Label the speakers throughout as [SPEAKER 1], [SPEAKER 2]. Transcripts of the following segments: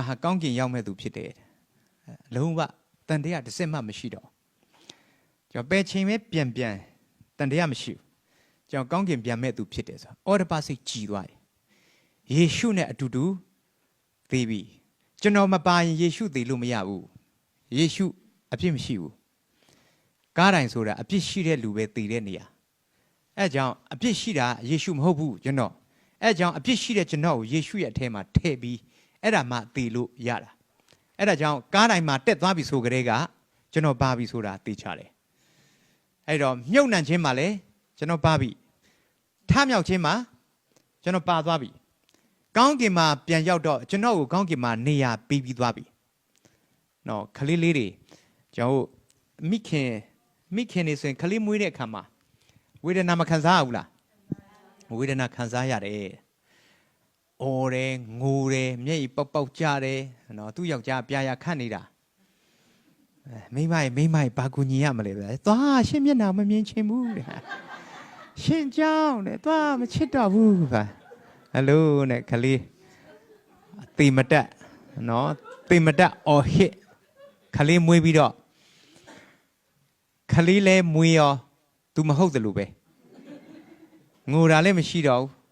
[SPEAKER 1] ဟာကောင်းကင်ရောက်မဲ့သူဖြစ်တယ်လုံးဝတန်တရားတစ်စက်မှမရှိတော့ကျွန်တော်ပဲချိန်ပဲပြန်တန်တရားမရှိဘူးကျွန်တော်ကောင်းကင်ပြန်မဲ့သူဖြစ်တယ်ဆိုအော်တပါစိတ်ကြည်သွားတယ်ယေရှုနဲ့အတူတူသေပြီကျွန်တော်မပါရင်ယေရှုသေလို့မရဘူးယေရှုအပြစ်မရှိဘူးကားတိုင်းဆိုတာအပြစ်ရှိတဲ့လူပဲသေတဲ့နေရာအဲကြောင့်အပြစ်ရှိတာယေရှုမဟုတ်ဘူးကျွန်တော်အဲကြောင့်အပြစ်ရှိတဲ့ကျွန်တော်ကိုယေရှုရဲ့အထဲမှာထည့်ပြီးအဲ့ဒါမှသေလို့ရတာအဲ့ဒါကြောင့်ကားတိုင်းမှာတက်သွားပြီဆိုကြတဲ့ကကျွန်တော်ပါပြီဆိုတာသိချတယ်အဲ့တော့မြုပ်နှံခြင်းမှာလည်းကျွန်တော်ပါပြီထမြောက်ခြင်းမှာကျွန်တော်ပါသွားပြီကောင်းကင်မှာပြန်ရောက်တော့ကျွန်တော်ကိုကောင်းကင်မှာနေရာပေးပြီးသွားပြီနော်ခလေးလေးတွေကျွန်တော်မိခင်နေဆိုရင်ခလေးမွေးတဲ့အခါမှာဝေဒနာမခံစားရဘူးလားဝေဒနာခံစားရတယ်အော်တယ်ငိုတယ်မျက်ရည်ပေါက်ကြတယ်နော်သူ့ယောက်ျားပြာရခတ်နေတာမိမဘာကူညီရမလဲဗျာသွားရှင်းမျက်နှာမမြင်ချင်ဘူးတဲ့ရှင်းကြောင်းတဲ့သွားမချစ်တော့ဘူးဗျာဟယ်လိုနဲ့ခလေးတေမတက်နော်တေမတက်အော်ဟစ်ခလေးမွေးပြီးတော့ခလေးလဲမွေးရောသူမဟုတ်တယ်လို့ပဲငိုတာလည်းမရှိတော့ဘူး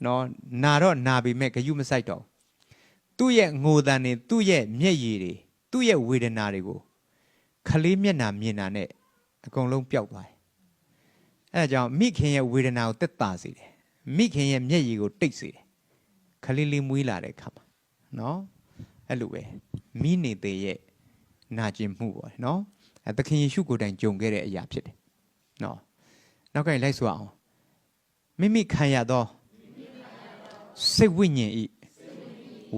[SPEAKER 1] နော်နာတော့နာပြီမဲ့ဂယုမဆိုင်တော့သူ့ရဲ့ငိုတန်နေသူ့ရဲ့မျက်ရည်တွေသူ့ရဲ့ဝေဒနာတွေကိုခလေးမျက်နှာမြင်တာနဲ့အကုန်လုံးပျောက်သွားတယ်အဲဒါကြောင့်မိခင်ရဲ့ဝေဒနာကိုသက်သာစေတယ်မိခင်ရဲ့မျက်ရည်ကိုတိတ်စေတယ်ခလေးလေးမွေးလာတဲ့အခါမှာနော်အဲ့လိုပဲမိနေတဲ့ရဲ့နာကျင်မှုပေါ့နော်အဲသခင်ယေရှုကိုယ်တိုင်ကြုံခဲ့တဲ့အရာဖြစ်တယ်နော်နောက်ကလိုက်ဆိုအောင်မိမိခံရသောစိတ်ဝိညာဉ်ဤ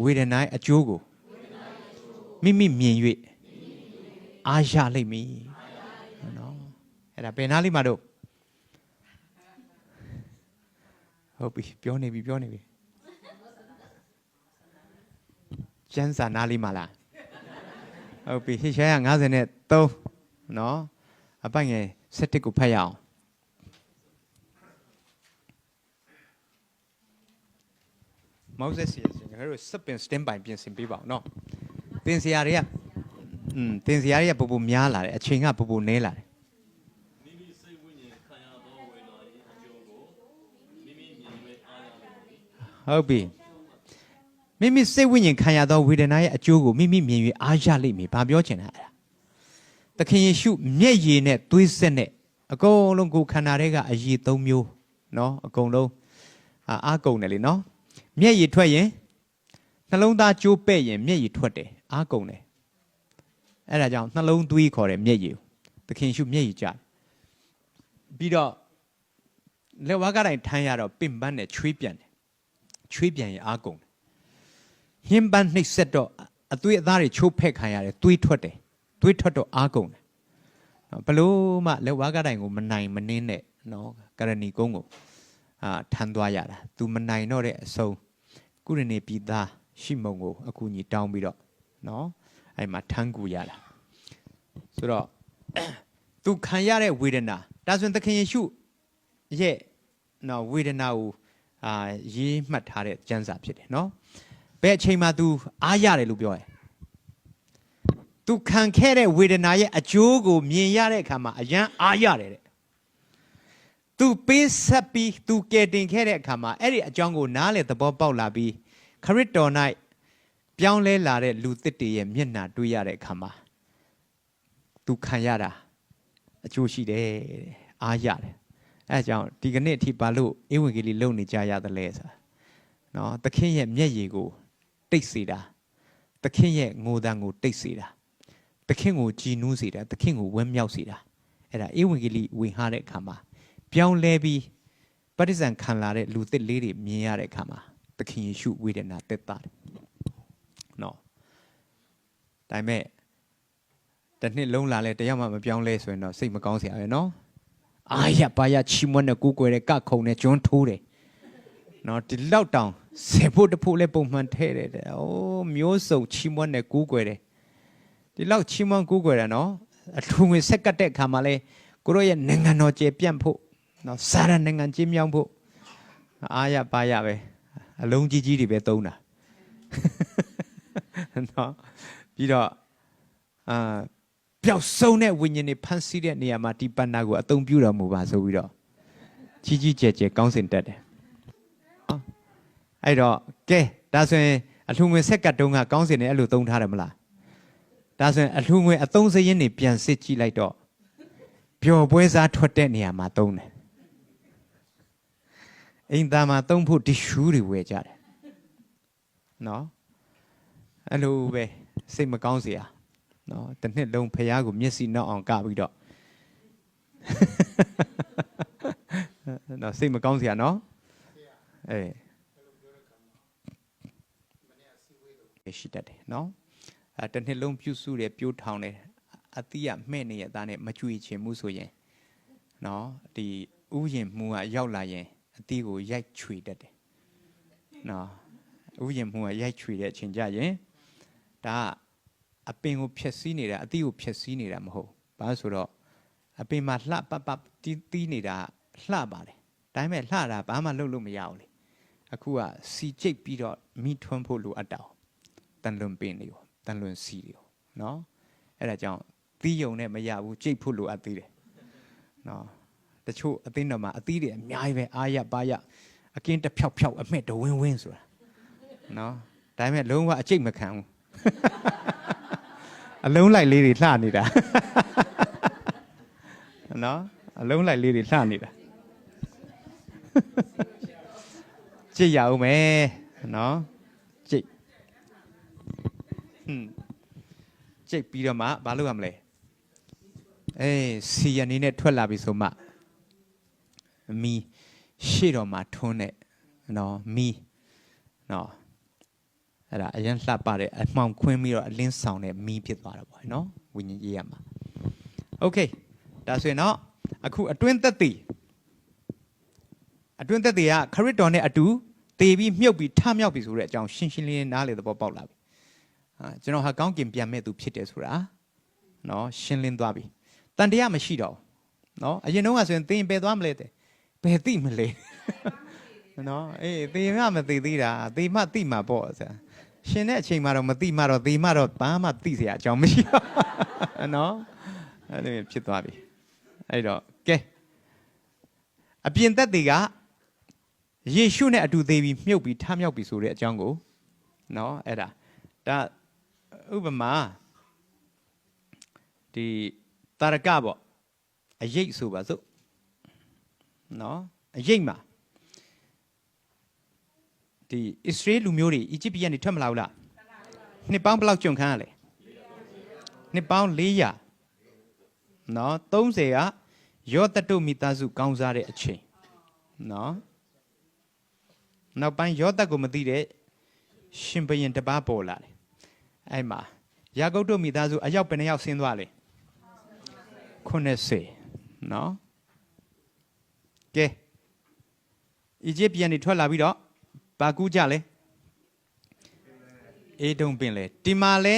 [SPEAKER 1] ဝေဒနာအကျိုးကိုမိမိမြင်၍အားရလိမ့်မည်နော်အဲ့ဒါဘယ်နားလေးမှာတော့ဟုတ်ပြီပြောနေပြီကျမ်းစာနားလေးမှာလားဟုတ်ပြီဟေရှာယ53နော်အပိုင်ငယ်7ကိုဖတ်ရအောင်မောက်ဆက်စီစဉ်ကျွန်တော်တို့စပင်စတင်ပိုင်ပြင်ဆင်ပေးပါအောင်နော်တင်စရာတွေကပူများလာတယ်အချိန်ကပူနည်းလာတယ်
[SPEAKER 2] မိမိစိတ်ဝိညာဉ်ခံရသောဝေဒနာ၏အကျိုးကိုမိမိမြင်၍အားရလိမ့်မည်
[SPEAKER 1] ဟုတ်ပြီမိမိစိတ်ဝိညာဉ်ခံရသောဝေဒနာရဲ့အကျိုးကိုမိမိမြင်၍အားရလိမ့်မည်ဘာပြောချင်တာအဲ့ဒါသခင်ယေရှုမျက်ရည်နဲ့သွေးဆက်နဲ့အကုန်လုံးကိုခန္ဓာထဲကအရည်3မျိုးနော်အကုန်လုံးအားကုန်တယ်လေနော်မျက်ရည်ထွက်ရင်နှလုံးသားကျိုးပဲ့ရင်မျက်ရည်ထွက်တယ်အားကုန်တယ်အဲ့ဒါကြောင့်နှလုံးသွေးခေါ်တယ်မျက်ရည်သခင်ရှုမျက်ရည်ကြပြီးတော့လက်ဝါးကတိုင်းထမ်းရတော့ပင်ပန်းနဲ့ချွေးပြန်တယ်ချွေးပြန်ရင်အားကုန်တယ်ညှဉ်းပန်းနှိပ်စက်တော့အသွေးအသားတွေချိုးဖက်ခံရတယ်သွေးထွက်တယ်သွေးထွက်တော့အားကုန်တယ်ဘလို့မှလက်ဝါးကတိုင်းကိုမနိုင်မနှင်းနဲ့နော်ကရဏီကုန်းကိုထမ်းသွားရတာသူမနိုင်တော့တဲ့အဆုံးကုရနေပြည်သားရှိမုံကိုအကူကြီးတောင်းပြီးတော့နော်အဲ့မှာထမ်းကူရတာဆိုတော့သူခံရတဲ့ဝေဒနာဒါဆိုရင်သခင်ယေရှုရဲ့နော်ဝေဒနာကိုရေးမှတ်ထားတဲ့ကျမ်းစာဖြစ်တယ်နော်ဘယ်အချိန်မှာ तू အားရတယ်လို့ပြောရဲ तू ခံခဲ့တဲ့ဝေဒနာရဲ့အကျိုးကိုမြင်ရတဲ့အခါမှာအယံအားရတယ်တဲ့သူပေးဆက်ပြီးသူကယ်တင်ခဲ့တဲ့အခါမှာအဲ့ဒီအကြောင်းကိုနားလေသဘောပေါက်လာပြီးခရစ်တော်၌ပြောင်းလဲလာတဲ့လူသစ်တွေရဲ့မျက်နှာတွေ့ရတဲ့အခါမှာသူခံရတာအကျိုးရှိတယ်တဲ့အားရတယ်အဲအကြောင်းဒီကနေ့အထိဘာလို့ဧဝံဂေလိလုပ်နေကြရတယ်လဲဆိုတာနော်သခင်ရဲ့မျက်ရည်ကိုတိတ်စေတာသခင်ရဲ့ငိုတန်ကိုတိတ်စေတာသခင်ကိုကြည်နူးစေတာသခင်ကိုဝမ်းမြောက်စေတာအဲ့ဒါဧဝံဂေလိဝင်ဟာတဲ့အခါမှာပြောင်းလဲပြီးပဋိစ္စံခံလာတဲ့လူသစ်လေးတွေမြင်ရတဲ့အခါမှာသခင်ယေရှုဝေဒနာတက်တာတယ်နော်ဒါပေမဲ့တစ်နှစ်လုံးလာလဲတယောက်မှမပြောင်းလဲဆိုရင်တော့စိတ်မကောင်းစရာပဲနော်အာရပါရချီမွန်းနဲ့ကိုကိုွယ်တဲ့ကခုံနဲ့ကျွန်းထိုးတယ်နော်ဒီလောက်တောင်ဆေဖို့တဖို့လဲပုံမှန်ထဲတယ်အိုးမျိုးစုံချီမွန်းနဲ့ကိုကိုွယ်တယ်ဒီလောက်ချီမွန်းကိုကိုွယ်တယ်နော်အထူးငွေဆက်ကတ်တဲ့အခါမှာလဲကိုရောရဲ့နိုင်ငံတော်ကျေပြန့်ဖို့နော်စာရနိုင်ငံကြီးမြောင်းဖို့အားရပါရပဲအလုံးကြီးကြီးတွေပဲသုံးတာ နော်ပြီးတော့ပျောက်ဆုံးတဲ့ဝိညာဉ်တွေဖန်ဆီးတဲ့နေရာမှာဒီပဏ္ဏကိုအသုံးပြုတော်မူပါဆိုပြီးတော့ကြီးကြီးကျယ်ကျယ်ကောင်းစင်တက်တယ်အဲ့တော့ကဲဒါဆိုရင်အလှငွေဆက်ကတ်တုံးကကောင်းစင်တယ်အဲ့လိုသုံးထားတယ်မလားဒါဆိုရင်အလှငွေအသုံးစရင်းတွေပြန်စစ်ကြည့်လိုက်တော့ပျော်ပွဲစားထွက်တဲ့နေရာမှာသုံးတယ်အိမ်သားမှာသုံးဖို့ဒီရှူးတွေဝယ်ကြတယ်နော်အဲ့လိုပဲစိတ်မကောင်းเสียနော်တစ်နှစ်လုံးဖះကိုမျက်စိနောက်အောင်ကပြီးတော့နော်စိတ်မကောင်းเสียနော်ရှိတတ်တယ်နော်တစ်နှစ်လုံးပြုစုတယ်ပြိုးထောင်တယ်အတိရမှဲ့နေရတာနဲ့မကြွေချင်မှုဆိုရင်နော်ဒီဥယျာဉ်မှုကရောက်လာရင်အတိကိုရိုက်ချွေတတ်တယ်နော်ဥယျာဉ်မှုကရိုက်ချွေတဲ့အချိန်ကြရင်ဒါအပင်ကိုဖြက်စီးနေတာအတိကိုဖြက်စီးနေတာမဟုတ်ဘာလို့ဆိုတော့အပင်မှာလှပတီးနေတာလှပါတယ်ဒါပေမဲ့လှတာဘာမှလုပ်လို့မရဘူးလေအခုကစီကျိတ်ပြီးတော့မိထွန်းဖို့လိုအပ်တာတန်လွန်ပင်တွေကိုတန်လွန်စီတွေကိုနော်အဲ့ဒါကြောင့်သီးယုံနဲ့မရဘူးကျိတ်ဖို့လိုအပ်သေးတယ်နော်တချို့အသိတော်မှာအသီးတွေအများကြီးပဲအာရပါရအကင်းတစ်ဖြောက်ဖြောက်အမှက်တဝင်းဝင်းဆိုတာနော်ဒါပေမဲ့လုံးဝအကျိတ်မခံဘူးအလုံးလိုက်လေးတွေလှနေတာနော်အလုံးလိုက်လေးတွေလှနေတာကြည့်ရအောင်မယ်နော်ကြည့်ကြိတ်ပြီးတော့မှဘာလုပ်ရမလဲစီရနေနဲ့ထွက်လာပြီဆိုမှမီးရှေ့တော်မှာထွန်းတဲ့နော်မီးနော်အဲ့ဒါအရင်လှပတဲ့အမှောင်ခွင်းပြီးတော့အလင်းဆောင်တဲ့မီးဖြစ်သွားတာပေါ့နော်ဝိညာဉ်ရေးရမှာโอเคဒါဆိုရင်တော့အခုအတွင်းသက်သေကခရစ်တော်နဲ့အတူတည်ပြီးမြုပ်ပြီးထမြောက်ပြီဆိုတဲ့အကြောင်းရှင်းရှင်းလင်းလင်းနားလေသဘောပေါက်လာပြီကျွန်တော်ဟာကောင်းကင်ပြန်မဲ့သူဖြစ်တယ်ဆိုတာနော်ရှင်းလင်းသွားပြီတန်တရားမရှိတော့နော်အရင်တုန်းကဆိုရင်သင်ပယ်သွားမလဲတဲ့ဘယ်သိမလဲနော်သင်မှမသိသေးတာသိမှသိမှာပေါ့ဆရာရှင်တဲ့အချိန်မှာတော့မသိမှတော့သိမှတော့ဘာမှသိစရာအကြောင်းမရှိတော့နော်အဲ့လိုဖြစ်သွားပြီအဲ့တော့ကဲအပြင်သက်တွေကယေရှုနဲ့အတူသေးပြီးမြုပ်ပြီးထမြောက်ပြီးဆိုတဲ့အကြောင်းကိုနော်အဲ့ဒါဥပမာဒီတာရကပေါ့အရိပ်ဆိုပါစို့နော်အရိပ်မှာဒီအစ္စရေးလူမျိုးတွေအီဂျစ်ပြည်ကနေထွက်မလာဘူးလားနှစ်ပေါင်းဘယ်လောက်ကျွန်ခံရလဲနှစ်ပေါင်း400နော်30ကယောသတုမိသားစုကောင်းစားတဲ့အချိန်နော်နောက်ပိုင်းယောသကိုမသိတဲ့ရှင်ဘုရင်တစ်ပါးပေါ်လာတယ်အဲ့မှာယာကုပ်တို့မိသားစုအယောက်ဘယ်နှယောက်ဆင်းသွားလဲ90နော်ကဲအီဂျစ်ပြည်ကနေထွက်လာပြီးတော့ဘာကူးကြလဲအေဒုံပင်လေဒီမှာလဲ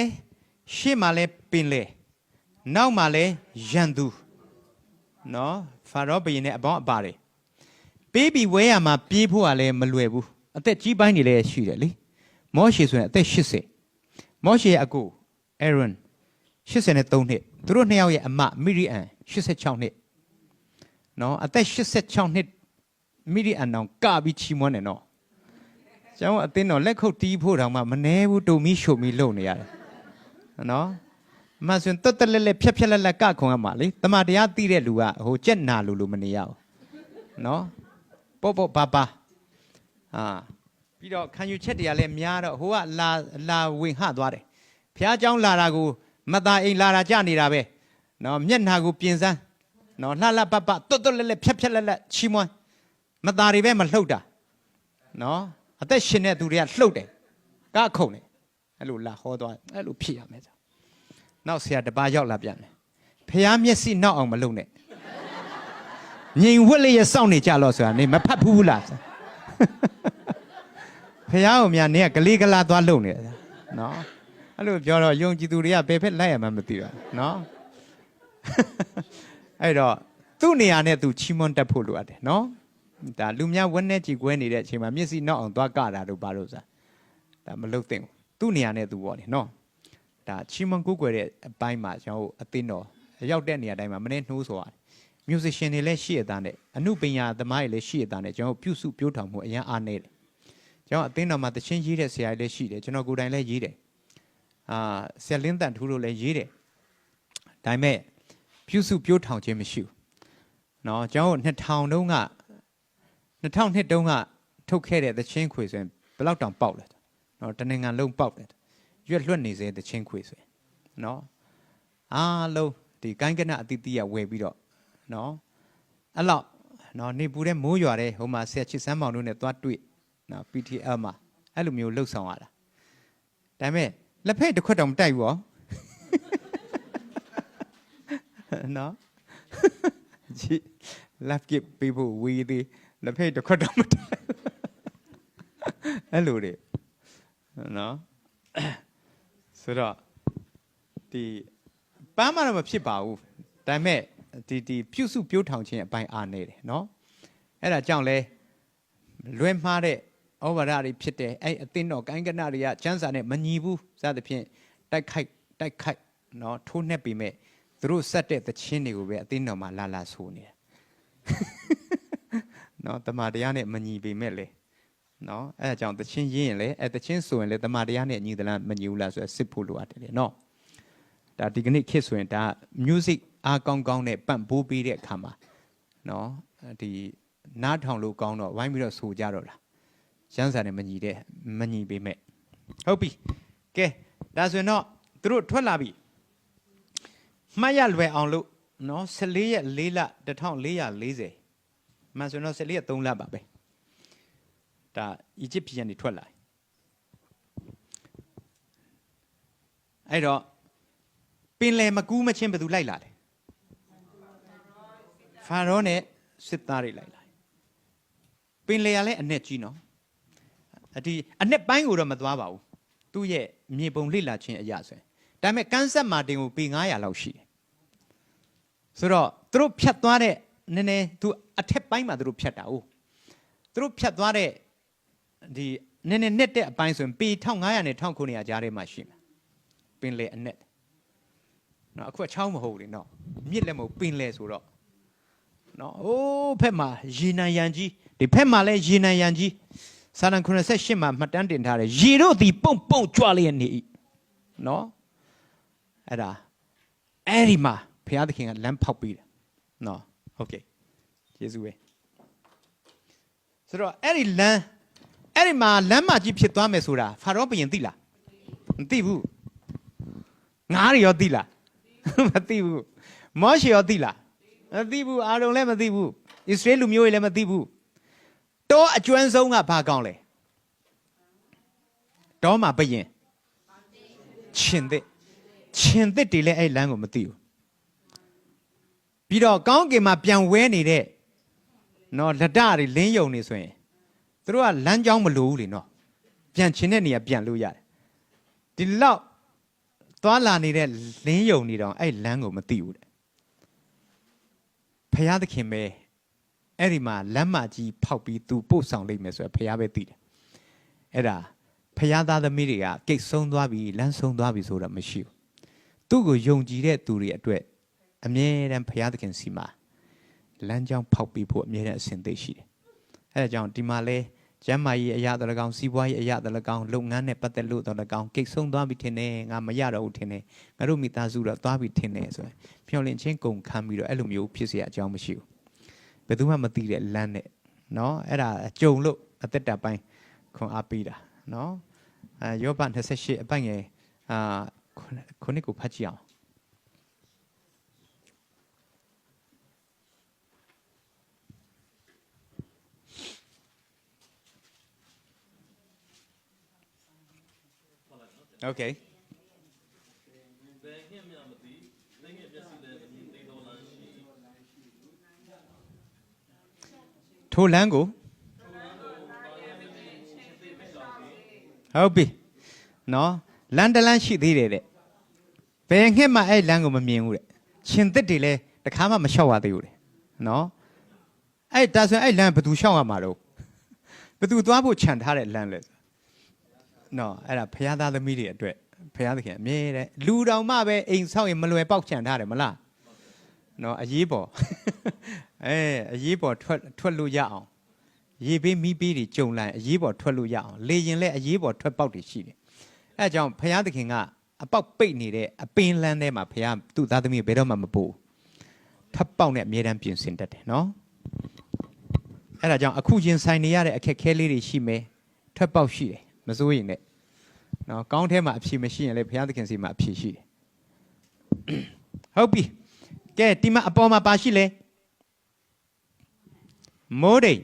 [SPEAKER 1] ရှေ့မှာလဲပင်လေနောက်မှာလဲရန်သူနော်ဖာရောဘုရင်နဲ့အပေါင်းအပါတယ်ပေးပြီးဝဲရမှာပြေးဖို့ကလည်းမလွယ်ဘူးအသက်ကြီးပိုင်းနေလဲရှိတယ်လေမောရှေဆိုရင်အသက်80မောရှေရဲ့အကိုအာရွန်83နှစ်သူတို့နှစ်ယောက်ရဲ့အမမိရိအန်86နှစ်နော်အသက်86နှစ်မိရိအန်တောင်ကပြီးချီးမွမ်းတယ်နော်ကျောင်းအသင်းတော်လက်ခုပ်တီးဖို့တောင်မှမနှဲဘူးတုံမီရှုံမီလုံနေရတယ်နော်မဆိုရင်တက်တက်လက်လက်ဖြက်ဖြက်လက်လက်ကခုံရမှာလေတမန်တရားသိတဲ့လူကဟိုကြက်နာလူမနေရဘူးနော်ပေါ့ဘာပြီးတော့ခံယူချက်တွေကလည်းများတော့ဟိုကလာဝင်ဟသွားတယ်ဖះเจ้าလာတာကိုမသားအိမ်လာတာကြနေတာပဲနော်မျက်နှာကိုပြင်စမ်းနော်လှလှပပတွတ်လက်လက်ဖြက်ဖြက်လက်လက်ချီးမွမ်းမသားတွေပဲမလှုပ်တာနော်အသက်ရှင်တဲ့သူတွေကလှုပ်တယ်ကခုံတယ်အဲ့လိုလာဟောသွားအဲ့လိုဖြစ်ရမယ်နောက်ဆရာတပါးရောက်လာပြန်တယ်ဖះမျက်စိနောက်အောင်မလုပ်နဲ့ငြိမ်ဝက်လေးရစောင့်နေကြလို့ဆိုတာနေမဖတ်ဘူးလားဖះကိုများနေကကလေးကလာသွားလုံနေတယ်နော်အဲ့လိုပြောတော့ယုံကြည်သူတွေကဘယ်ဖက်လိုက်ရမှမသိတော့နော်အဲ့တော့သူ့နေရာနဲ့သူချီးမွမ်းတတ်ဖို့လိုအပ်တယ်နော်ဒါလူများဝက်နဲ့ကြည်ကွဲနေတဲ့အချိန်မှာမျက်စိနောက်အောင်သွားကတာတို့ဘာလို့ဆိုတာဒါမလုပ်သင့်ဘူးသူ သူ့နေရာနဲ့သူပေါ့လေနော်ဒါချီမွန်ကိုကွယ်တဲ့အပိုင်းမှာကျွန်တော်အသိတော်ရောက်တဲ့နေရာတိုင်းမှာမနေ့နှိုးဆိုရတယ် musician တွေလည်းရှိရတဲ့နဲ့အမှုပညာသမားတွေလည်းရှိရတဲ့နဲ့ကျွန်တော်ပြုစုပြောထောင်မှုအရင်အားနေတယ်ကျွန်တော်အသိတော်မှာတခြင်းရေးတဲ့ဆရာကြီးလည်းရှိတယ်ကျွန်တော်ကိုယ်တိုင်လည်းရေးတယ်ဆရာလင်းတန်ထူးတို့လည်းရေးတယ်ဒါပေမဲ့ပြုစုပြောထောင်ခြင်းမရှိဘူးနော်ကျွန်တော်2000တုန်းက2002တုန်းကထုတ်ခဲ့တဲ့တခြင်းခွေဆိုရင်ဘယ်လောက်တောင်ပေါက်လဲနော်တနင်္ဂနွေလုံးပေါက်တယ်ရွက်လွတ်နေစေတခြင်းခွေဆိုရင်နော်အားလုံးဒီကိုင်းကနအတိတိရဝယ်ပြီးတော့နော်အဲ့လောက်နော်နေပူတဲ့မိုးရွာတဲ့ဟိုမှာဆရာချစ်စမ်းမောင်တို့နဲ့သွားတွေ့နော် PTL မှာအဲ့လိုမျိုးလှုပ်ဆောင်ရတာဒါပေမဲ့လက်ဖက်တစ်ခွက်တောင်မတိုက်ဘူးဟောနော်ကြည့် left give people we ဒီလက်ဖက်တစ်ခွက်တောင်မတိုက်အဲ့လိုတွေနော်ဆိုတော့ဒီပန်းမတော့မဖြစ်ပါဘူးဒါပေမဲ့ဒီပြုစုပြောထောင်ခြင်းအပိုင်းအားနေတယ်နော်အဲ့ဒါကြောင့်လဲလွဲမှားတဲ့ဩဝါဒတွေဖြစ်တယ်အဲ့အသင်းတော်ကိုင်းကနတွေကကျမ်းစာနဲ့မညီဘူးစသဖြင့်တိုက်ခိုက်နော်ထိုးနှက်ပြီးမဲ့သူတို့ဆက်တဲ့သချင်းတွေကိုပဲအသင်းတော်မှာလာဆိုနေတယ်နော်တမန်တရားနဲ့မညီပေမဲ့လေနော်အဲ့ဒါကြောင့်သချင်းရင်းရင်လေအဲ့သချင်းဆိုရင်လေတမန်တရားနဲ့ညီသလားမညီဘူးလားဆိုတော့စစ်ဖို့လိုအပ်တယ်လေနော်ဒါဒီကနေ့ခေတ်ဆိုရင်ဒါ music အားကောင်းကောင်းနဲ့ပန့်ပိုးပေးတဲ့အခါမှာနော်ဒီနားထောင်လို့ကောင်းတော့ဝိုင်းပြီးတော့ဆိုကြတော့လားကျမ်းစာနဲ့မညီပေမဲ့ဟုတ်ပြီကဲဒါဆိုရင်တော့သူတို့ထွက်လာပြီမှတ်ရလွယ်အောင်လို့နော်14ရက်4လ1440မှန်ဆိုတော့14ရက်3လပါပဲဒါအီဂျစ်ပြည်ကနေထွက်လာအဲ့တော့ပင်လယ်မကူးမချင်းဘယ်သူလိုက်လာလဲဖာရောနဲ့စစ်သားတွေလိုက်လာပင်လယ်ကလည်းအနဲ့ကြီးနော်ဒီအနဲ့ပိုင်းကိုတော့မသွားပါဘူးသူ့ရဲ့မြေပုံလှိလာခြင်းအရာဆိုရင်ဒါပေမဲ့ကန်းဆက်မာတင်ကိုပေ900လောက်ရှိတယ်ဆိုတော့သူတို့ဖြတ်သွားတဲ့နည်းနည်းသူအထက်ပိုင်းမှာသူတို့ဖြတ်တာ哦သူတို့ဖြတ်သွားတဲ့ဒီနည်းနည်းနဲ့တဲ့အပိုင်းဆိုရင်ပေ1500နဲ့1900ကြားထဲမှာရှိမှာပင်လယ်အနဲ့နော်အခုချောင်းမဟုတ်လေနော်မြစ်လည်းမဟုတ်ပင်လယ်ဆိုတော့နော်အိုးဖက်မှာရေနံရံကြီးဒီဖက်မှာလည်းရေနံရံကြီးစာလံ98မှာမှတ်တမ်းတင်ထားတယ်ရေတို့ဒီပုံပုံကြွလျက်နေနော်အဲ့ဒါအဲ့ဒီမှာဘုရားသခင်ကလမ်းဖောက်ပေးတယ်နော်โอเคယေရှုပဲဆိုတော့အဲ့ဒီမှာလမ်းမကြီးဖြစ်သွားမယ်ဆိုတာဖာရောဘုရင်သိလားမသိဘူးငါးတွေရောသိလားမသိဘူးမောရှေရောသိလားမသိဘူးအာရုံလည်းမသိဘူးဣသရေလလူမျိုးတွေလည်းမသိဘူးတောအကျွမ်းဆုံးကဘာကောင်းလဲတောမှာဘယင်ရှင်သစ်တွေလည်းအဲ့လမ်းကိုမသိဘူးပြီးတော့ကောင်းကင်မှာပြန်ဝဲနေတဲ့နော်လက်ဒတွေလင်းယုံနေဆိုရင်သူတို့ကလမ်းကြောင်းမလိုဘူးလေနော်ပြန်ချင်တဲ့နေရာပြန်လို့ရတယ်ဒီလောက်သွားလာနေတဲ့လင်းယုံနေတော့အဲ့လမ်းကိုမသိဘူးတဲ့ဖယားသခင်ပဲအဲ့ဒီမှာလမ်းမကြီးဖောက်ပြီးသူပို့ဆောင်လိုက်မယ်ဆိုတော့ဖယားပဲသိတယ်အဲ့ဒါဖယားသားသမီးတွေကကိတ်ဆုံးသွားပြီလမ်းဆုံးသွားပြီဆိုတော့မရှိဘူးသူ့ကိုယုံကြည်တဲ့သူတွေအတွက်အမြဲတမ်းဖယားသခင်စီမှာလမ်းကြောင်းဖောက်ပြီးဖို့အမြဲတမ်းအစဉ်သိရှိတယ်အဲ့ဒါကြောင့်ဒီမှာလဲကျမ်းမာရေးအရာတော်၎င်းစီးပွားရေးအရာတော်၎င်းလုပ်ငန်းနဲ့ပတ်သက်လို့တော်၎င်းကိတ်ဆုံးသွားပြီထင်တယ်ငါမရတော့ဘူးထင်တယ်ငါတို့မိသားစုတော့သွားပြီထင်တယ်ဆိုရင်ဖြောလင့်ချင်းကုန်ခမ်းပြီးတော့အဲ့လိုမျိုးဖြစ်เสียအကြောင်းမရှိဘူးဘယ်သူမှမသိတဲ့လမ်းနဲ့နော်အဲ့ဒါကြုံလို့အသက်တာပိုင်းခွန်အားပေးတာနော်ယောဘ28အပိုင်ငယ်ခုနှစ်ကိုဖတ်ကြည့်အောင်โอเคထိုလမ်းကိုဟုတ်ပြီနော်လမ်းတလမ်းရှိသေးတယ်တဲ့ဘယ်ငှက်မှအဲ့လမ်းကိုမမြင်ဘူးတဲ့ရှင်သစ်တွေလည်းတခါမှမလျှောက်ရသေးဘူးတဲ့နော်အဲ့ဒါဆိုရင်အဲ့လမ်းဘယ်သူလျှောက်ရမှာတော့ဘယ်သူသွားဖို့ခြံထားတဲ့လမ်းလဲ နော်အဲ့ဒါဖရာသားသမီးတွေအတွက်ဖရာသခင်အမြဲတမ်းလူတော်မှပဲအိမ်ဆောက်ရင်မလွယ်ပေါက်ချန်ထားတယ်မလားနော်အရေးပေါ်အရေးပေါ်ထွက်လို့ရအောင်ရေပေးမိပေးတွေကြုံလိုက်အရေးပေါ်ထွက်လို့ရအောင်လေရင်လည်းအရေးပေါ်ထွက်ပေါက်တွေရှိတယ်အဲကြောင့်ဖရာသခင်ကအပေါက်ပိတ်နေတဲ့အပင်လန်းထဲမှာဖရာသူ့သားသမီးဘယ်တော့မှမပို့ထပ်ပေါက်နဲ့အမြဲတမ်းပြင်ဆင်တတ်တယ်နော်အဲဒါကြောင့်အခုရင်ဆိုင်နေရတဲ့အခက်ခဲလေးတွေရှိမယ်ထွက်ပေါက်ရှိတယ်မစိုးရင်လည်းနော်ကောင်းထဲမှာအဖြေမရှိရင်လည်းဘုရားသခင်စီမှာအဖြေရှိတယ်ဟုတ်ပြီကဲဒီမှာအပေါ်မှာပါရှိလဲမိုးတိမ်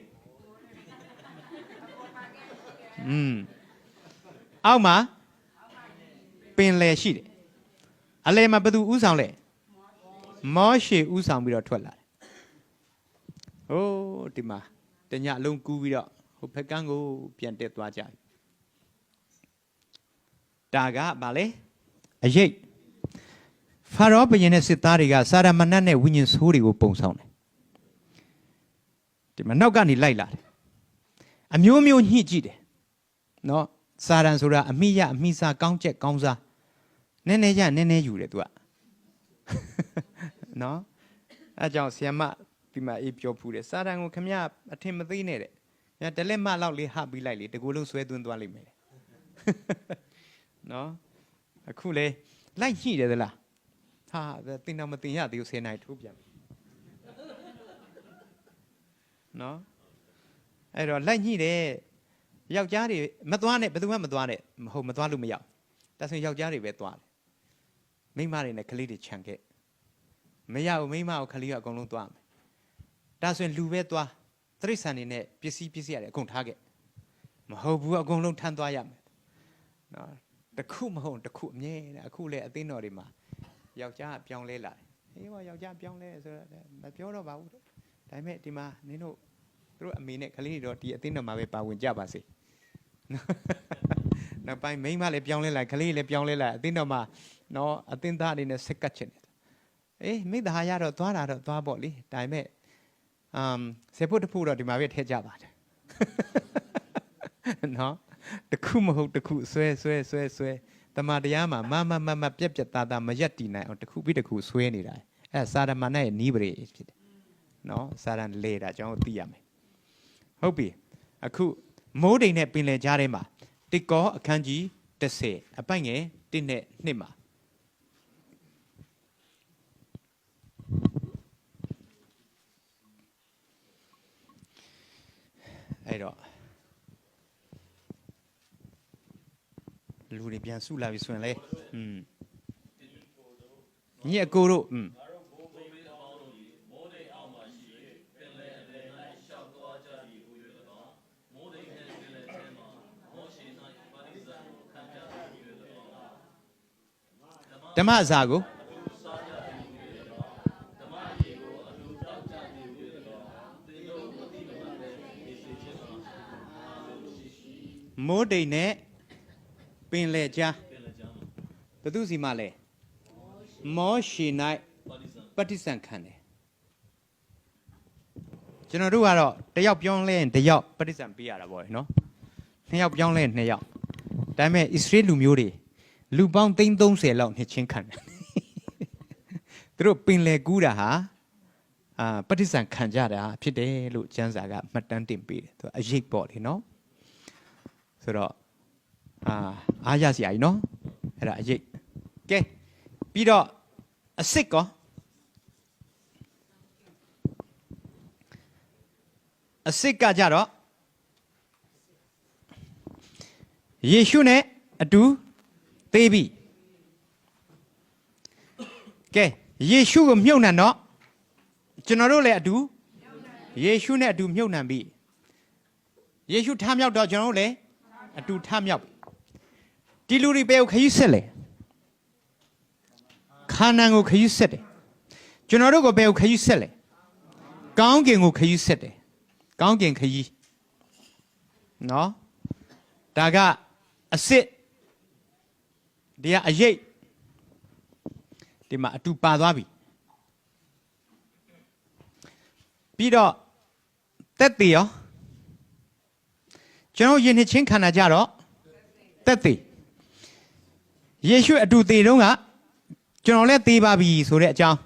[SPEAKER 1] အောက်မှာပင်လယ်ရှိတယ်အလယ်မှာဘယ်သူဥဆောင်လဲမောရှေဥဆောင်ပြီးတော့ထွက်လာတယ်ဟိုးဒီမှာတညအလုံးကူးပြီးတော့ဟိုဘက်ကန်းကိုပြန်တက်သွားကြပြီဒါကဗာလေအရေးဖာရောဘုရင်နဲ့စစ်သားတွေကစာရမဏတ်နဲ့ဝိညာဉ်ဆိုးတွေကိုပုံဆောင်တယ်ဒီမှာနောက်ကနေလိုက်လာတယ်အမျိုးမျိုးညှိကြည့်တယ်နော်စာရန်ဆိုတာအမိရအမိစားကောင်းချက်ကောင်းစားနည်းနည်းရနည်းနည်းယူတယ်သူကနော်အဲကြောင့်ဆီယမဒီမှာအေးပြောဖူးတယ်စာရန်ကိုခမရအထင်မသေးနဲ့တဲ့ညတလက်မလောက်လေးဟပြီးလိုက်လေတကူလုံးဆွဲသွင်းသွားလိမ့်မယ်နော်အခုလေလိုက်ညှိတယ်သလားဟာတင်တော့မတင်ရသေးဘူး10နိုင်ထိုးပြန်နော်အဲ့တော့လိုက်ညှိတယ်ယောက်ျားတွေမသွားနဲ့ဘယ်သူမှမသွားနဲ့မဟုတ်မသွားလို့မရဒါဆိုရင်ယောက်ျားတွေပဲသွားတယ်မိန်းမတွေနဲ့ကလေးတွေခြံခဲ့မရဘူးမိန်းမကိုကလေးကအကုန်လုံးသွားမယ်ဒါဆိုရင်လူပဲသွားတရိษံနေနဲ့ပစ္စည်းရတယ်အကုန်ထားခဲ့မဟုတ်ဘူးအကုန်လုံးထမ်းသွားရမယ်နော်တခုမဟုတ်တခုအမြဲတမ်းအခုလေအသင်းတော်တွေမှာယောက်ျားပြောင်းလဲလာတယ်အေးဘောယောက်ျားပြောင်းလဲဆိုတော့မပြောတော့ပါဘူးဒါပေမဲ့ဒီမှာနင်တို့တို့အမေနဲ့ကလေးတွေတော့ဒီအသင်းတော်မှာပဲပါဝင်ကြပါစေနောက်ပိုင်းမိန်းမလည်းပြောင်းလဲလာကလေးလည်းပြောင်းလဲလာအသင်းတော်မှာနော်အသင်းသားအနေနဲ့ဆက်ကတ်ချင်တယ်အေးမိသားရတော့သွားတာတော့သွားပေါ့လေဒါပေမဲ့ဆေဖို့တဖို့တော့ဒီမှာပဲထည့်ကြပါတယ်နော်တခုမဟုတ်တခုဆွဲတမန်တရားမှာမပြက်သားမရက်တည်နိုင်အောင်တခုပြီးတခုဆွဲနေတာအဲစာရမဏေရဲ့နီးပရိဖြစ်တယ်နော်စာရန်လေတာကျွန်တော်သိရမယ်ဟုတ်ပြီအခုမိုးတိမ်နဲ့ပင်လယ်ကြားထဲမှာတိကောအခန်းကြီး30အပိုက်ငယ်1နဲ့2မှာအဲ့တော့လူတွေပြန်စုလာပြီဆိုရင်လေညီအကိုတို့ဓမ္မအစာကိုမိုးတိမ်နဲ့ပင်လယ်ကြားဘသူစီမှလဲမောရှေ၌ပဋိစ္စံခံတယ်ကျွန်တော်တို့ကတော့တယောက်ပြောင်းလဲရင်တယောက်ပဋိစ္စံပေးရတာပေါ့နော်နှစ်ယောက်ပြောင်းလဲရင်နှစ်ယောက်ဒါပေမဲ့ဣသရေလလူမျိုးတွေလူပေါင်း30လောက်နှစ်ချင်းခံတယ်သူတို့ပင်လယ်ကူးတာဟာပဋိစ္စံခံကြတာဖြစ်တယ်လို့ကျမ်းစာကမှတ်တမ်းတင်ပေးတယ်သူအရေးပေါ့လေနော်ဆိုတော့အားရစရာကြီးနော်အဲ့ဒါအရေးကဲပြီးတော့အစစ်ကောအစစ်ကကြတော့ယေရှုနဲ့အတူသေပြီကဲယေရှုကိုမြုပ်နှံတော့ကျွန်တော်တို့လည်းအတူယေရှုနဲ့အတူမြုပ်နှံပြီယေရှုထမြောက်တော့ကျွန်တော်တို့လည်းအတူထမြောက်ဒီလူတွေပဲခရီးဆက်လေခါနန်ကိုခရီးဆက်တယ်ကျွန်တော်တို့ကိုပဲခရီးဆက်လေကောင်းကင်ကိုခရီးဆက်တယ်ကောင်းကင်ခရီးနော်ဒါကအစစ်ဒီကအရေးဒီမှာအတူပါသွားပြီပြီးတော့တက်တည်ရောကျွန်တော်ယဉ်နှစ်ချင်းခန္ဓာကြတော့ တက်သေးယေရှုအတူသေးတုန်းကကျွန်တော်လည်းသေးပါပြီဆိုတဲ့အကြောင်း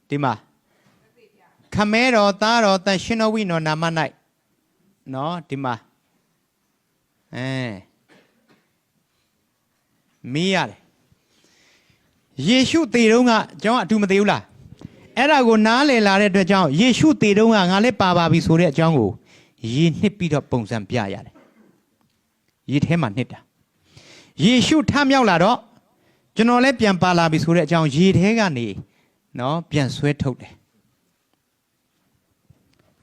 [SPEAKER 1] ဒီမှာခမဲတော်သားတော်တန်ရှင်တော်ဝိနော်နာမ၌နော်ဒီမှာမေးရတယ်ယေရှုသေးတုန်းကကျွန်တော်အတူမသေးဘူးလားအဲ့ဒါကိုနားလည်လာတဲ့အတွက်ကြောင့်ယေရှုသေတုန်းကငါလည်းပါပါပြီဆိုတဲ့အကြောင်းကိုရေနှစ်ပြီးတော့ပုံစံပြရတယ်ရေထဲမှာနှစ်တာယေရှုထမြောက်လာတော့ကျွန်တော်လည်းပြန်ပါလာပြီဆိုတဲ့အကြောင်းရေထဲကနေနော်ပြန်ဆွဲထုတ်တယ်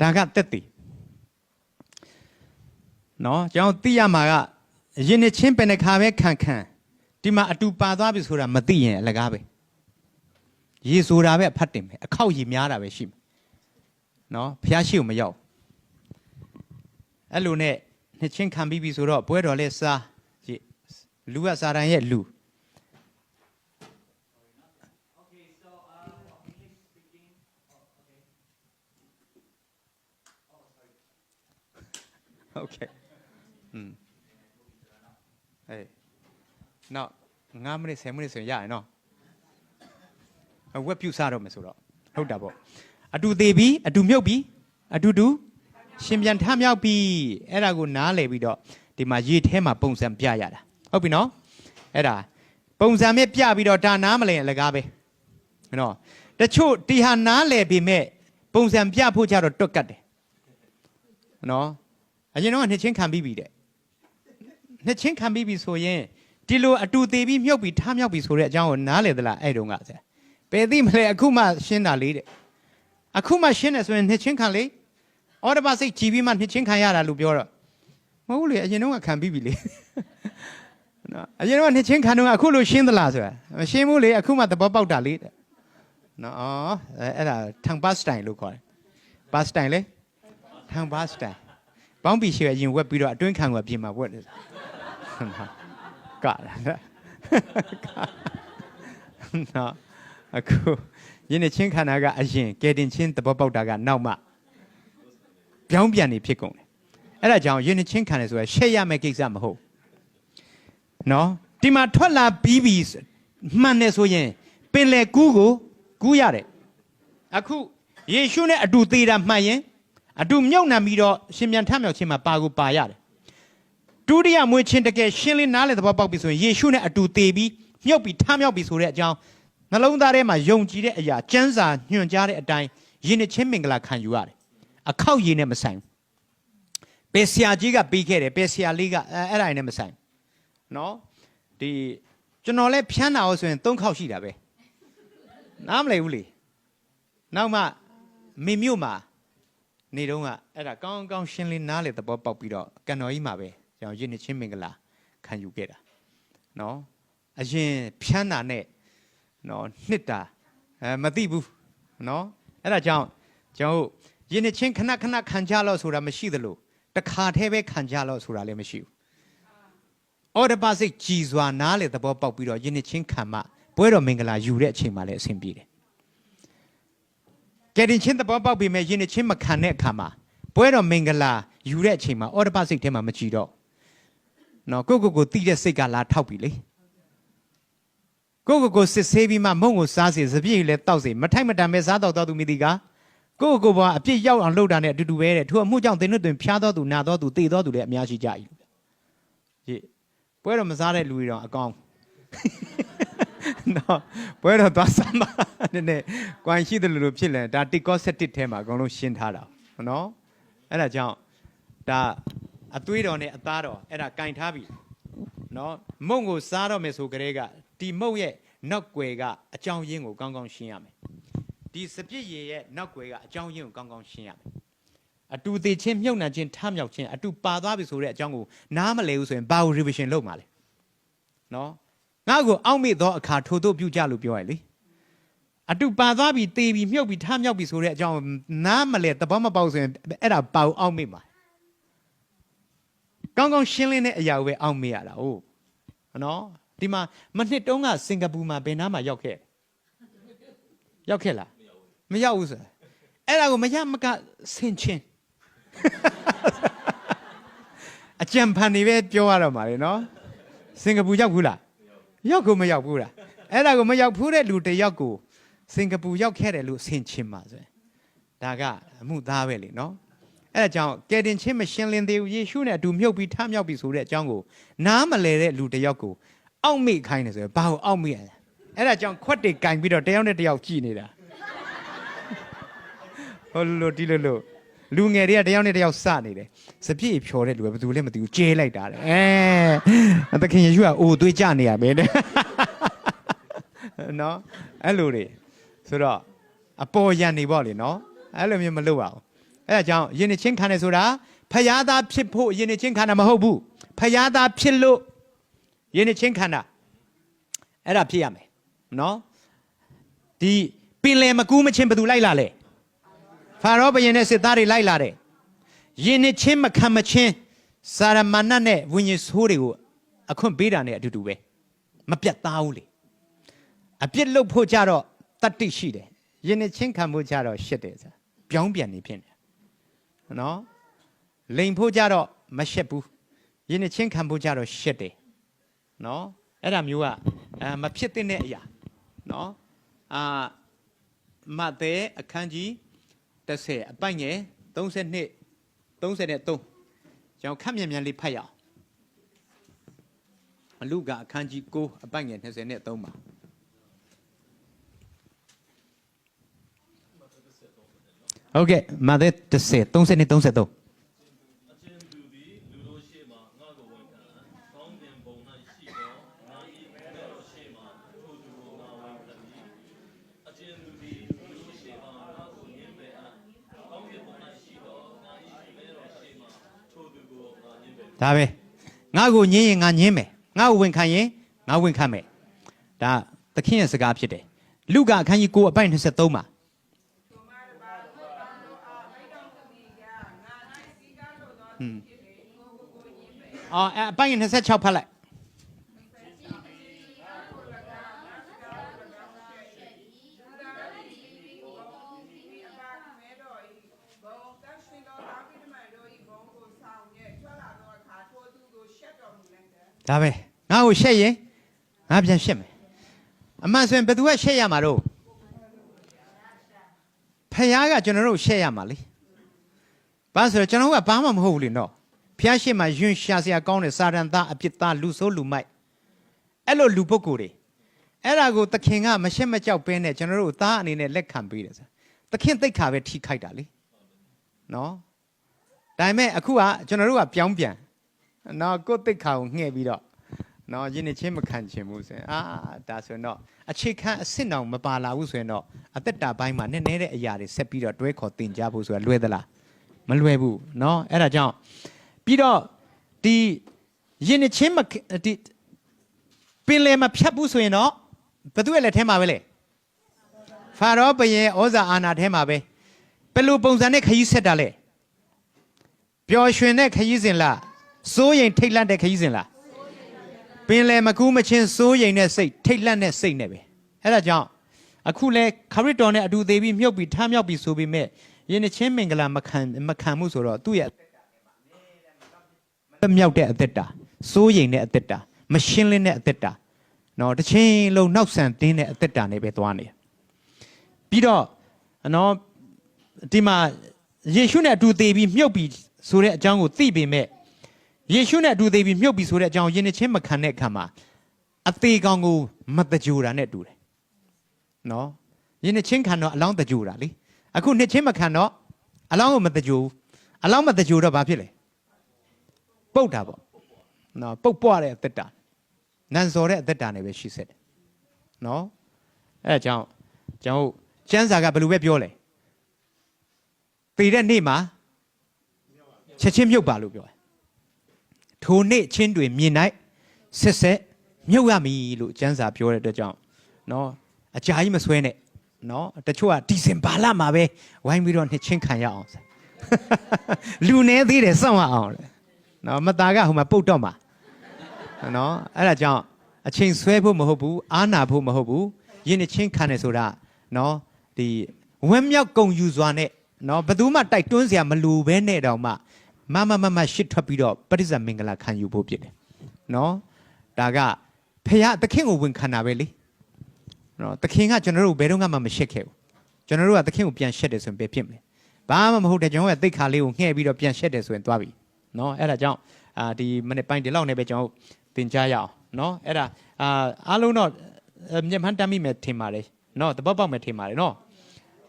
[SPEAKER 1] ဒါကတက်တည်နော်ကျွန်တော်သိရမှာကယင်းနှစ်ချင်းပဲနှခါပဲခံဒီမှာအတူပါသွားပြီဆိုတာမသိရင်အလကားပဲရေဆိုတာပဲဖတ်တင်ပဲအခောက်ရေများတာပဲရှိမယ်နော်ဖျားရှိကိုမရောက်အဲ့လိုနဲ့နှစ်ချင်းခံပြီးပြီဆိုတော့ပွဲတော်လဲစားလူကစာတန်ရဲ့လူโอเคနောက်9မိနစ်10မိနစ်ဆိုရင်ရရနော်ဝက်ပြူစားတော့မယ်ဆိုတော့ဟုတ်တာပေါ့အတူသေးပြီအတူမြုပ်ပြီအတူတူရှင်ပြန်ထမြောက်ပြီအဲ့ဒါကိုနားလည်ပြီးတော့ဒီမှာရေထဲမှာပုံစံပြရတာဟုတ်ပြီနော်အဲ့ဒါပုံစံမဲ့ပြပြီးတော့ဒါနားမလည်အလကားပဲနော်တချို့ဒီဟာနားလည်ပြီမဲ့ပုံစံပြဖို့ကြတော့တွက်ကတ်တယ်နော်အရင်တော့နှစ်ချင်းခံပြီးပြီတဲ့နှစ်ချင်းခံပြီးပြီဆိုရင်ဒီလိုအတူသေးပြီးမြုပ်ပြီးထမြောက်ပြီးဆိုတဲ့အကြောင်းကိုနားလည်သလားအဲ့တုန်းကဆရာဘယ်သိမလဲအခုမှရှင်းတာလေးတဲ့အခုမှရှင်းတယ်ဆိုရင်နှစ်ချင်းခံလေအော်တပါစိတ်ကြည်ပြီးမှနှစ်ချင်းခံရတာလို့ပြောတော့မဟုတ်လေအရင်တော့ခံပြီးပြီလေနော်အရင်တော့နှစ်ချင်းခံတော့အခုလို့ရှင်းသလားဆိုတာမရှင်းဘူးလေအခုမှသဘောပေါက်တာလေတဲ့နော်အော်အဲ့ဒါထန်ပတ်စတိုင်လို့ခေါ်တယ်ပတ်စတိုင်လေထန်ပတ်စတိုင်ပေါင်းပြီးရှိအရင်ဝက်ပြီးတော့အတွင်းခံကပြင်မှာဝက်တယ်ကလာနော်အခုယင်းချင်းခန္ဓာကအရင်ကဲတင်ချင်းသဘောပေါက်တာကနောက်မှပြောင်းပြန်နေဖြစ်ကုန်တယ်အဲ့ဒါကြောင့်ယင်းချင်းခန္ဓာဆိုတာရှက်ရမယ့်ကိစ္စမဟုတ်နော်ဒီမှာထွက်လာပြီးပြီမှန်တယ်ဆိုရင်ပင်လေကူးကိုကူးရတယ်အခုယေရှုနဲ့အတူသေးတာမှန်ရင်အတူမြုပ်နှံပြီးတော့ရှင်ပြန်ထမြောက်ခြင်းမှာပါကိုပါရတယ်ဒုတိယမွေးချင်းတကယ်ရှင်းလင်းနားလေသဘောပေါက်ပြီဆိုရင်ယေရှုနဲ့အတူသေးပြီးမြုပ်ပြီးထမြောက်ပြီးဆိုတဲ့အကြောင်းနှလုံးသားထဲမှာယုံကြည်တဲ့အရာကျမ်းစာညွှန်ကြားတဲ့အတိုင်းယဉ်ချင်းမင်္ဂလာခံယူရတယ်အခောက်ရည်နဲ့မဆိုင်ဘယ်ဆရာကြီးကပြီးခဲ့တယ်ဘယ်ဆရာလေးကအဲ့ဒါနဲ့မဆိုင်နော်ဒီကျွန်တော်လည်းဖြန်းတာအောင်ဆိုရင်3ခေါက်ရှိတာပဲနားမလည်ဘူးလေနောက်မှမိမြို့မှာနေတော့ကအဲ့ဒါကောင်းကောင်းရှင်းလင်းနားလေသဘောပေါက်ပြီးတော့ကန်တော်ကြီးမှာပဲကျွန်တော်ယဉ်ချင်းမင်္ဂလာခံယူခဲ့တာနော်အရင်ဖြန်းတာနဲ့နော်နှစ်တာမသိဘူးနော်အဲ့ဒါကြောင့်ကျွန်တော်ယဉ်ချင်းခဏခဏခံကြလို့ဆိုတာမရှိသလိုတခါတည်းပဲခံကြလို့ဆိုတာလည်းမရှိဘူးအော်တပါစိတ်ကြည်စွာနားလေသဘောပေါက်ပြီးတော့ယဉ်ချင်းခံမှပွဲတော်မင်္ဂလာယူတဲ့အချိန်မှလည်းအဆင်ပြေတယ်ကဲတင်ချင်းသဘောပေါက်ပြီးမဲ့ယဉ်ချင်းမခံတဲ့အခါမှာပွဲတော်မင်္ဂလာယူတဲ့အချိန်မှာအော်တပါစိတ်ထဲမှာမကြည်တော့နော်ကိုတိတဲ့စိတ်ကလာထောက်ပြီလေကိုစစ်ဆေးပြီးမှမုံကိုစားစေစပြည့်လည်းတောက်စေမထိုက်မတန်ပဲစားတော့သူမိသည်ကကိုဘာအပြစ်ရောက်အောင်လှုပ်တာနဲ့အတူတူပဲတဲ့သူအမှုကြောင့်သင်တို့တွင်ဖျားတော်သူနာတော်သူသေတော်သူလည်းအများရှိကြ၏လို့ပွဲတော်မစားတဲ့လူတွေတော့အကောင်နော်ပွဲတော်သွားစမ်းပါနည်းနည်းကွိုင်းရှိတယ်လို့ဖြစ်လဲဒါတစ်ကောဆက်တစ်ထဲမှာအကုန်လုံးရှင်းထားတာနော်အဲ့ဒါကြောင့်ဒါအသွေးတော်နဲ့အသားတော်အဲ့ဒါကင်ထားပြီနော်မုံကိုစားတော့မယ်ဆိုကြတဲ့ကဒီမုံရဲ့နောက်ွယ်ကအကြောင်းရင်းကိုကောင်းကောင်းရှင်းရမယ်ဒီစပြည့်ရည်ရဲ့နောက်ွယ်ကအကြောင်းရင်းကိုကောင်းကောင်းရှင်းရမယ်အတူသေးချင်းမြုပ်နှံချင်းထမြောက်ချင်းအတူပါသွားပြီဆိုတဲ့အကြောင်းကိုနားမလည်ဘူးဆိုရင်ဘာကို revision လုပ်မှာလဲနော်ငါ့ကိုအောက်မေ့သောအခါထို့သို့ပြုကြလို့ပြောရလေအတူပါသွားပြီတေးပြီမြုပ်ပြီထမြောက်ပြီဆိုတဲ့အကြောင်းနားမလဲသဘောမပေါက်ဆိုရင်အဲ့ဒါပါအောင်အောက်မေ့မှာကောင်းကောင်းရှင်းလင်းတဲ့အရာကိုပဲအောက်မေ့ရတာဟုတ်နော်ဒီမှာမနှစ်တုန်းကစင်ကာပူမှာဘယ်နားမှာရောက်ခဲ့လားမရောက်ဘူးဆိုအဲ့ဒါကိုမရမကဆင်ချင်းအကြံဖန်နေပဲပြောရတော့မှာလေနော် စင်ကာပူရောက်ဘူးလားရောက်ကိုမရောက်ဘူးလားအဲ့ဒါကိုမရောက်ဘူးတဲ့လူတစ်ယောက်ကိုစင်ကာပူရောက်ခဲ့တယ်လို့ဆင်ချင်ပါဆိုဒါကအမှုသားပဲလေနော်အဲ့ဒါကြောင့်ကယ်တင်ချင်းမရှင်းလင်းသေးဘူးယေရှုနဲ့အတူမြုပ်ပြီးထမြောက်ပြီးဆိုတဲ့အကြောင်းကိုနားမလဲတဲ့လူတစ်ယောက်ကိုအောက်မေ့ခိုင်းတယ်ဆိုရင်ဘာကိုအောက်မေ့ရလဲအဲ့ဒါကြောင့်ခွက်တွေကင်ပြီးတော့တယောက်နဲ့တယောက်ကြည့်နေတာဟိုလိုဒီလိုလူငယ်တွေကတယောက်နဲ့တယောက်စနေတယ်စပြည့်ဖြော်တဲ့လူကဘယ်သူလဲမသိဘူးကျဲလိုက်တာတဲ့သခင်ယေရှုကအိုသွေးကြနေရပဲတဲ့နော်အဲ့လိုတွေဆိုတော့အပေါ်ရန်နေပေါ့လေနော်အဲ့လိုမျိုးမလုပ်ပါဘူးအဲ့ဒါကြောင့်ယဉ်နေချင်းခံတယ်ဆိုတာဖယားသားဖြစ်ဖို့ယဉ်နေချင်းခံတာမဟုတ်ဘူးဖယားသားဖြစ်လို့ယဉ်နေချင်းခံတာအဲ့ဒါဖြစ်ရမယ်နော်ဒီပင်လယ်မကူးမချင်းဘယ်သူလိုက်လာလဲဖာရောဘုရင်နဲ့စစ်သားတွေလိုက်လာတယ်ယဉ်နေချင်းမခံမချင်းစာရမဏတ်နဲ့ဝိညာဉ်ဆိုးတွေကိုအခွင့်ပေးတာနဲ့အတူတူပဲမပြတ်သားဘူးလေအပြစ်လုပ်ဖို့ကြတော့တတ္တိရှိတယ်ယဉ်နေချင်းခံဖို့ကြတော့ရှစ်တယ်ဆိုပြောင်းပြန်နေဖြစ်နေနော်လိန်ဖို့ကြတော့မရှက်ဘူးယဉ်နေချင်းခံဖို့ကြတော့ရှစ်တယ်နော်အဲ့ဒါမျိုးကမဖြစ်တဲ့အရာနော်မဿဲအခန်းကြီး30အပိုက်ငယ်32 33ကျွန်တော်ခက်မြန်မြန်လေးဖတ်ရအောင်လူကအခန်းကြီး9အပိုက်ငယ်23ပါဟုတ်ကဲ့မဿဲ30 32 33
[SPEAKER 2] အချင်းသူသည်လူတို့ရှေ့မှာငါ့ကိုဝန်ခံကောင်းကင်ဘုံ၌ရှိသောငါ၏ဘုရားတော်ရှေ့မှာထိုသူကိုငါဝန်ခံသည်အချင်းသူသည်လူတို့ရှေ့မှာငါ့ကိုညှင်းပယ်အပ်ကောင်းကင်ဘုံ၌ရှိသောငါ၏ဘုရားတော်ရှေ့မှာထိုသူကိုငါညှင်းပယ်
[SPEAKER 1] ဒါပဲငါ့ကိုညှင်းရင်ငါညှင်းမယ်ငါ့ကိုဝန်ခံရင်ငါဝန်ခံမယ်ဒါသခင်ရဲ့စကားဖြစ်တယ်လူကအခန်းကြီး9အပိုက်23ပါအပိုင်း26ဖတ်လိုက်ဒါပဲငါ့ကိုရှက်ရင်ငါပြန်ရှက်မယ်အမှန်ဆိုရင်ဘယ်သူကရှက်ရမှာတော့ဖခင်ကကျွန်တော်တို့ရှက်ရမှာလေဘာဆိုတော့ကျွန်တော်ကဘာမှမဟုတ်ဘူးလေနော်ဖျားရှိမှယွန်းရှာစရာကောင်းတဲ့စာရန်သားအပြစ်သားလူဆိုးလူမိုက်အဲ့လိုလူပုဂ္ဂိုလ်တွေအဲ့ဒါကိုသခင်ကမရှက်မကြောက်ပဲနဲ့ကျွန်တော်တို့သားအနေနဲ့လက်ခံပေးတယ်ဆိုသခင်သိက္ခာပဲထိခိုက်တာလေနော်ဒါပေမဲ့အခုကကျွန်တော်တို့ကပြောင်းပြန်နော်ကိုယ်သိက္ခာကိုငှဲ့ပြီးတော့နော်ယဉ်နေချင်းမခံချင်ဘူးဆိုရင်ဒါဆိုရင်တော့အခြေခံအစ်စ်တောင်မပါလာဘူးဆိုရင်တော့အသက်တာပိုင်းမှာနည်းနည်းတဲ့အရာတွေဆက်ပြီးတော့တွဲခေါ်တင်ကြဖို့ဆိုတာလွယ်သလားမလွယ်ဘူးเนาะအဲ့ဒါကြောင့်ပြီးတော့ဒီယဉ်နေချင်းဒီပင်လယ်မှာဖြတ်ဘူးဆိုရင်တော့ဘယ်သူရဲ့လက်ထဲမှာပဲလေဖာရောဘုရင်ဩဇာအာဏာထဲမှာပဲဘယ်လိုပုံစံနဲ့ခရီးဆက်တာလဲပျော်ရွှင်တဲ့ခရီးစဉ်လားစိုးရိမ်ထိတ်လန့်တဲ့ခရီးစဉ်လားပင်လယ်မကူးမချင်းစိုးရိမ်တဲ့စိတ်ထိတ်လန့်တဲ့စိတ်နဲ့ပဲအဲ့ဒါကြောင့်အခုလဲခရစ်တော်နဲ့အတူသေးပြီးမြုပ်ပြီးထမ်းမြောက်ပြီးဆိုပေမဲ့ယင်းချင်းမင်္ဂလာမခံမှုဆိုတော့သူ့ရဲ့မြောက်တဲ့အသက်တာစိုးရိမ်တဲ့အသက်တာမရှင်းလင်းတဲ့အသက်တာနော်တစ်ချိန်လုံးနောက်ဆန်တင်းတဲ့အသက်တာနဲ့ပဲသွားနေပြီးတော့နော်ဒီမှာယေရှုနဲ့အတူသေးပြီးမြုပ်ပြီးဆိုတဲ့အကြောင်းကိုသိပေမဲ့ယေရှုနဲ့အတူသေးပြီးမြုပ်ပြီးဆိုတဲ့အကြောင်းယင်းချင်းမခံတဲ့အခါမှာအသေးကောင်ကိုမတကြိုတာနဲ့တူတယ်နော်ယင်းချင်းခံတော့အလောင်းတကြိုတာလေအခုနှစ်ချင်းမခံတော့အလောင်းကိုမတကြိုဘူးအလောင်းမတကြိုတော့ဘာဖြစ်လဲပုတ်တာပေါ့နော်ပုတ်ပွားတဲ့အသက်တာနန်စော်တဲ့အသက်တာနဲ့ပဲရှိဆက်တယ်နော်အဲအကြောင်းကျွန်တော်ကျမ်းစာကဘယ်လိုပဲပြောလဲပေတဲ့နေ့မှာချက်ချင်းမြုပ်ပါလို့ပြောတယ်ထိုနေ့ချင်းတွေမြင်၌ဆက်ဆက်မြုပ်ရမည်လို့ကျမ်းစာပြောတဲ့အတွက်ကြောင့်နော်အကြာကြီးမဆွဲနဲ့နော်တချို့ကဒီဇင်ဘာလမှာပဲဝိုင်းပြီးတော့နှစ်ချင်းခံရအောင်လူနေသေးတယ်စောင့်ရအောင်နော်မသားကဟိုမှာပုတ်တော့မှာနော်အဲ့ဒါကြောင့်အချိန်ဆွဲဖို့မဟုတ်ဘူးအားနာဖို့မဟုတ်ဘူးယဉ်နှစ်ချင်းခံတယ်ဆိုတာနော်ဒီဝမ်းမြောက်ကုန်ယူစွာနဲ့နော်ဘယ်သူမှတိုက်တွန်းစရာမလိုဘဲနဲ့တောင်မှမရှစ်ထွက်ပြီးတော့ပရိစ္ဆေမင်္ဂလာခံယူဖို့ဖြစ်တယ်နော် ဒါကဖခင်သခင်ကိုဝန်ခံတာပဲလေနော်သခင်ကကျွန်တော်တို့ဘယ်တော့မှမရှက်ခဲ့ဘူးကျွန်တော်တို့ကသခင်ကိုပြန်ရှက်တယ်ဆိုရင်ဘယ်ဖြစ်မလဲဘာမှမဟုတ်တဲ့ကျွန်တော်ကသိခါလေးကိုငှဲ့ပြီးတော့ပြန်ရှက်တယ်ဆိုရင်သွားပြီနော်အဲ့ဒါကြောင့်ဒီမိနစ်ပိုင်းဒီလောက်နဲ့ပဲကျွန်တော်သင်ကြားရအောင်နော်အဲ့ဒါအားလုံးတော့မျက်မှန်တမ်းမိမယ်ထင်ပါတယ်နော်တပတ်ပေါက်မယ်ထင်ပါတယ်နော်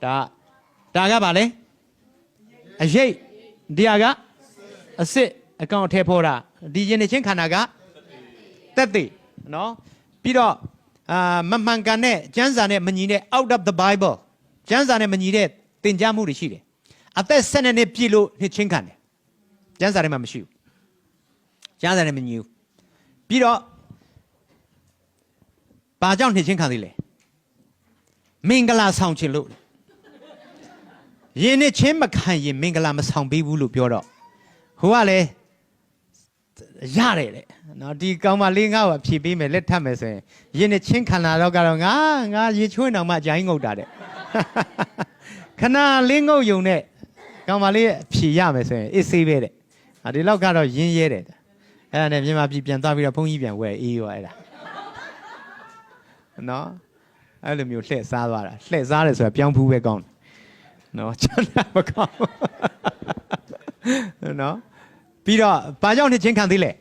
[SPEAKER 1] ဒါကဘာလဲအရေးတရားကအစစ်အကောင်ထဲဖော်တာဒီယဉ်နေချင်းခန္ဓာကတက်သေးနော်ပြီးတော့မမှန်ကန်တဲ့ကျမ်းစာနဲ့မညီတဲ့ out of the bible ကျမ်းစာနဲ့မညီတဲ့သင်ကြားမှုတွေရှိတယ်အသက်12နှစ်ပြည့်လို့နှစ်ချင်းခံတယ်ကျမ်းစာထဲမှာမရှိဘူးကျမ်းစာနဲ့မညီဘူးပြီးတော့ဘာကြောင့်နှစ်ချင်းခံသေးလဲမင်္ဂလာဆောင်ခြင်းလို့ယင်းနှစ်ချင်းမခံရင်မင်္ဂလာမဆောင်ပေးဘူးလို့ပြောတော့ဟိုကလည်းရတယ်တဲ့နော်ဒီကောင်မလေးငါ့ကိုဖြေပေးမယ်လက်ထပ်မယ်ဆိုရင်ယင်းနှစ်ချင်းခံလာတော့ကတော့ငါရေချွေးအောင်မှအကြိုင်းငုတ်တာတဲ့ခဏလေးငုတ်ယုံနဲ့ကောင်မလေးဖြေရမယ်ဆိုရင်အေးဆေးပဲတဲ့ဒီလောက်ကတော့ရင်းရဲတယ်အဲ့ဒါနဲ့မြန်မာပြည်ပြန်သွားပြီးတော့ဘုန်းကြီးပြန်ဝယ်အေးရောအဲ့ဒါနော်အဲ့လိုမျိုးလှည့်စားသွားတာလှည့်စားတယ်ဆိုတာပြောင်းဖူးပဲကောင်းတယ်နော်ချမ်းသာမကောင်းနော်ပြီးတော့ဘာကြောင့်နှစ်ချင်းခံသေးလဲ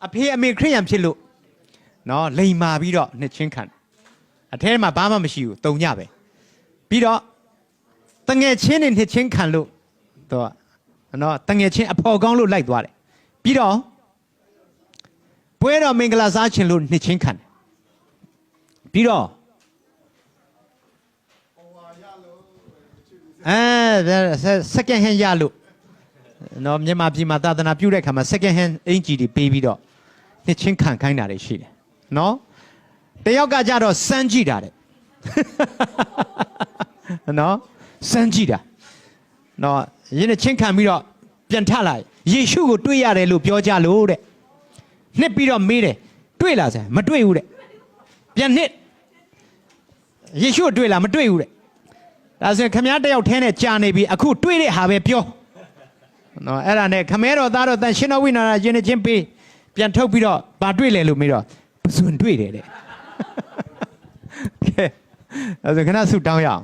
[SPEAKER 1] အဖေအမေခရိယန်ဖြစ်လို့နော်လိန်မာပြီးတော့နှစ်ချင်းခံအထဲမှာဘာမှမရှိဘူးတုံညပဲပြီးတော့တငယ်ချင်းတွေနှစ်ချင်းခံလို့တော့နော်တငယ်ချင်းအဖော်ကောင်းလို့လိုက်သွားတယ်ပြီးတော့ပွဲတော်မင်္ဂလာစားခြင်းလို့နှစ်ချင်းခံတယ်ပြီးတော့second hand ရလို့နော်မြန်မာပြည်မှာသာသနာပြုတဲ့အခါမှာ second hand အင်ဂျီတွေပေးပြီးတော့နှစ်ချင်းခံခိုင်းတာတွေရှိတယ်နော်တယောက်ကကြတော့စမ်းကြည့်တာတဲ့နော်စမ်းကြည့်တာနော်ရင်းနဲ့ချင်းခံပြီးတော့ပြန်ထလာယေရှုကိုတွေ့ရတယ်လို့ပြောကြလို့တဲ့နှစ်ပြီးတော့မေးတယ်တွေ့လားဆရာမတွေ့ဘူးတဲ့ပြန်နှစ်ယေရှုတွေ့လားမတွေ့ဘူးတဲ့ဒါဆိုရင်ခမည်းတယောက်ထဲနဲ့ကြာနေပြီအခုတွေ့တဲ့ဟာပဲပြောနော်အဲ့ဒါနဲ့ခမဲတော်သားတော်တန်ရှင်တော်ဝိညာဉ်ရင်းနေချင်းပေးပြန်ထုတ်ပြီးတော့ဗာတွေ့လေလို့မေးတော့ပစွန်တွေ့တယ်တဲ့ကဲအဲ့ဒါခဏဆုတောင်းရအောင်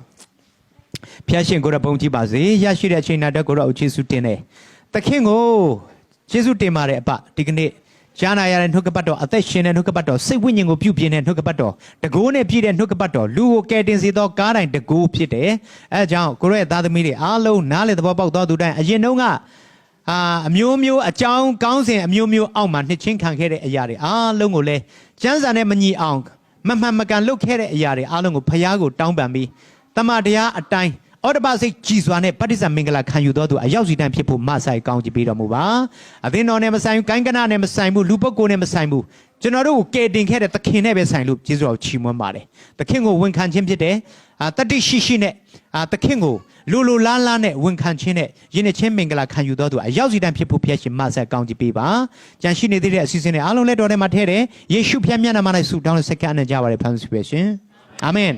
[SPEAKER 1] ဖျားရှင်ကိုရဘုံကြည့်ပါစေရရှိတဲ့အချိန်နဲ့ကိုရအုပ်ကျေးဇူးတင်တယ်သခင်ကိုကျေးဇူးတင်ပါတယ်အပဒီကနေ့ရှားနာရတဲ့နှုတ်ကပတ်တော်အသက်ရှင်တဲ့နှုတ်ကပတ်တော်စိတ်ဝိညာဉ်ကိုပြုပြင်တဲ့နှုတ်ကပတ်တော်တကိုးနဲ့ပြည့်တဲ့နှုတ်ကပတ်တော်လူကိုကယ်တင်စေသောကားတိုင်းတကိုးဖြစ်တယ်အဲဒါကြောင့်ကိုရဲ့သားသမီးတွေအားလုံးနားလေသဘောပေါက်သောသူတိုင်းအရင်တုန်းကအမျိုးမျိုးအကြောင်းကောင်းစဉ်အမျိုးမျိုးအောက်မှာနှစ်ချင်းခံခဲ့တဲ့အရာတွေအားလုံးကိုလည်းကျမ်းစာနဲ့မညီအောင်မမှန်မကန်လုပ်ခဲ့တဲ့အရာတွေအားလုံးကိုဖခင်ကိုတောင်းပန်ပြီးတမန်တရားအတိုင်းအော်တပါစိတ်ကြည်စွာနဲ့ပဋိစ္စမင်္ဂလာခံယူတော်သူအရောက်စီတန်းဖြစ်ဖို့မဆိုင်ကောင်းကြည့်ပေးတော်မူပါအသင်းတော်နဲ့မဆိုင်ဘူးကိုင်းကနနဲ့မဆိုင်ဘူးလူပုဂ္ဂိုလ်နဲ့မဆိုင်ဘူးကျွန်တော်တို့ကိုကယ်တင်ခဲ့တဲ့သခင်နဲ့ပဲဆိုင်လို့ကျေးဇူးတော်ချီးမွမ်းပါတယ်သခင်ကိုဝန်ခံခြင်းဖြစ်တယ်တတိရှိရှိနဲ့သခင်ကိုလူလားလားနဲ့ဝန်ခံခြင်းနဲ့ယဉ်နေချင်းမင်္ဂလာခံယူတော်သူအရောက်စီတန်းဖြစ်ဖို့ဖျက်ရှင်မဆိုင်ကောင်းကြည့်ပေးပါကြံရှိနေသေးတဲ့အစီအစဉ်တွေအားလုံးလက်တော်ထဲမှာထည့်တယ်ယေရှုဖျက်မျက်နှာမှာ၌ဆုတောင်းတဲ့စက္ကန့်နဲ့ကြပါရဖန်ဆူပဲရှင်အာမင်